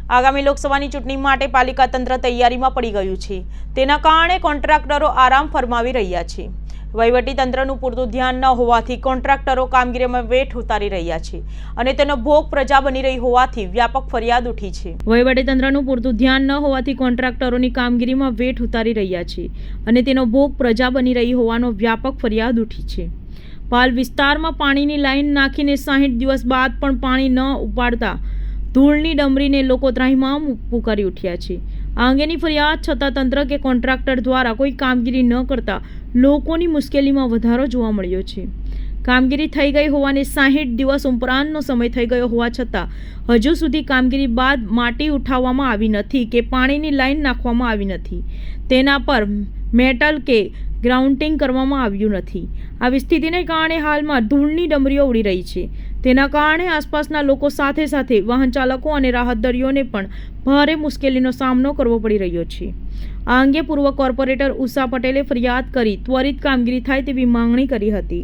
આગામી લોકસભાની ચૂંટણી માટે પાલિકા તંત્ર તૈયારીમાં પડી ગયું છે। તેના કારણે કોન્ટ્રાક્ટરો આરામ ફરમાવી રહ્યા છે। વહીવટી તંત્રનું પૂરતું ધ્યાન ન હોવાથી કોન્ટ્રાક્ટરો કામગીરીમાં વેઠ ઉતારી રહ્યા છે અને તેનો ભોગ પ્રજા બની રહી હોવાથી વ્યાપક ફરિયાદ ઉઠી છે। વહીવટી તંત્રનું પૂરતું ધ્યાન ન હોવાથી કોન્ટ્રાક્ટરોની કામગીરીમાં વેઠ ઉતારી રહ્યા છે અને તેનો ભોગ પ્રજા બની રહી હોવાનો વ્યાપક ફરિયાદ ઉઠી છે। પાલ વિસ્તારમાં પાણીની લાઈન નાખીને 60 દિવસ બાદ પણ પાણી ન ઉપાડતા ધૂળની ડમરીને લોકો ત્રાહિમામ પુકારી ઉઠ્યા છે। આ અંગેની ફરિયાદ છતાં તંત્ર કે કોન્ટ્રાક્ટર દ્વારા કોઈ કામગીરી ન કરતા લોકોની મુશ્કેલીમાં વધારો જોવા મળ્યો છે। કામગીરી થઈ ગઈ હોવાને 60 દિવસ ઉપરાંતનો સમય થઈ ગયો હોવા છતાં હજુ સુધી કામગીરી બાદ માટી ઉઠાવવામાં આવી નથી કે પાણીની લાઈન નાખવામાં આવી નથી। તેના પર મેટલ કે ગ્રાઉન્ડિંગ કરવામાં આવ્યું નથી। આવી સ્થિતિને કારણે હાલમાં ધૂળની ડમરીઓ ઉડી રહી છે। તેના કારણે આસપાસના લોકો સાથે સાથે વાહન ચાલકો અને રાહદારીઓને પણ ભારે મુશ્કેલીનો સામનો કરવો પડી રહ્યો છે। આ અંગે પૂર્વ કોર્પોરેટર ઉષા પટેલે ફરિયાદ કરી ત્વરિત કામગીરી થાય તેવી માંગણી કરી હતી।